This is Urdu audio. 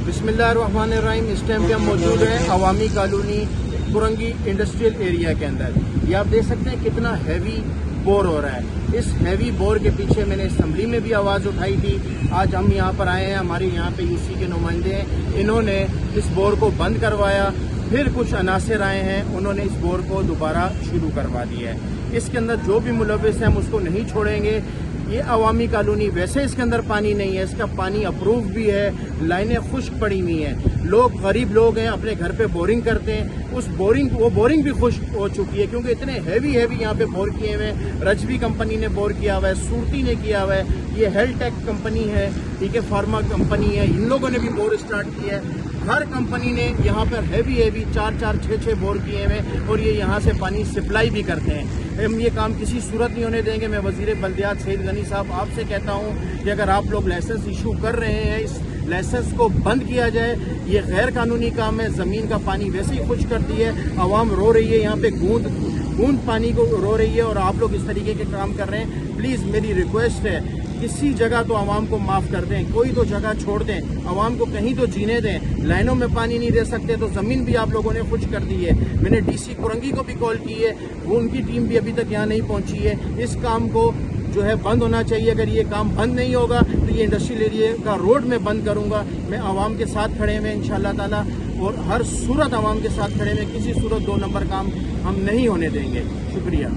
بسم اللہ الرحمن الرحیم۔ اس ٹائم پہ ہم موجود ہیں عوامی کالونی کرنگی انڈسٹریل ایریا کے اندر۔ یہ آپ دیکھ سکتے ہیں کتنا ہیوی بور ہو رہا ہے۔ اس ہیوی بور کے پیچھے میں نے اسمبلی میں بھی آواز اٹھائی تھی۔ آج ہم یہاں پر آئے ہیں، ہمارے یہاں پہ یو سی کے نمائندے ہیں، انہوں نے اس بور کو بند کروایا، پھر کچھ عناصر آئے ہیں، انہوں نے اس بور کو دوبارہ شروع کروا دیا ہے۔ اس کے اندر جو بھی ملوث ہیں ہم اس کو نہیں چھوڑیں گے۔ یہ عوامی کالونی ویسے اس کے اندر پانی نہیں ہے، اس کا پانی اپروو بھی ہے، لائنیں خشک پڑی ہوئی ہیں، لوگ غریب لوگ ہیں اپنے گھر پہ بورنگ کرتے ہیں، وہ بورنگ بھی خشک ہو چکی ہے کیونکہ اتنے ہیوی یہاں پہ بور کیے ہوئے ہیں۔ رجوی کمپنی نے بور کیا ہوا ہے، سورتی نے کیا ہوا ہے، یہ ہیلتھ ٹیک کمپنی ہے، ٹھیک ہے، فارما کمپنی ہے، ان لوگوں نے بھی بور اسٹارٹ کیا ہے۔ ہر کمپنی نے یہاں پر ہیوی 4-6 بور کیے ہوئے ہیں اور یہ یہاں سے پانی سپلائی بھی کرتے ہیں۔ ہم یہ کام کسی صورت نہیں ہونے دیں گے۔ میں وزیر بلدیات سعید غنی صاحب آپ سے کہتا ہوں کہ اگر آپ لوگ لائسنس ایشو کر رہے ہیں، اس لائسنس کو بند کیا جائے۔ یہ غیر قانونی کام ہے، زمین کا پانی ویسے ہی خشک کرتی ہے، عوام رو رہی ہے، یہاں پہ بوند پانی کو رو رہی ہے اور آپ لوگ اس طریقے کے کام کر رہے ہیں۔ پلیز میری ریکویسٹ ہے، کسی جگہ تو عوام کو معاف کر دیں، کوئی تو جگہ چھوڑ دیں، عوام کو کہیں تو جینے دیں۔ لائنوں میں پانی نہیں دے سکتے تو زمین بھی آپ لوگوں نے خشک کر دی ہے۔ میں نے ڈی سی کرنگی کو بھی کال کی ہے، وہ ان کی ٹیم بھی ابھی تک یہاں نہیں پہنچی ہے۔ اس کام کو جو ہے بند ہونا چاہیے۔ اگر یہ کام بند نہیں ہوگا تو یہ انڈسٹریل ایریا کا روڈ میں بند کروں گا۔ میں عوام کے ساتھ کھڑے ہوئے انشاءاللہ تعالیٰ، اور ہر صورت عوام کے ساتھ کھڑے ہوئے، کسی صورت 2 نمبر کام ہم نہیں ہونے دیں گے۔ شکریہ۔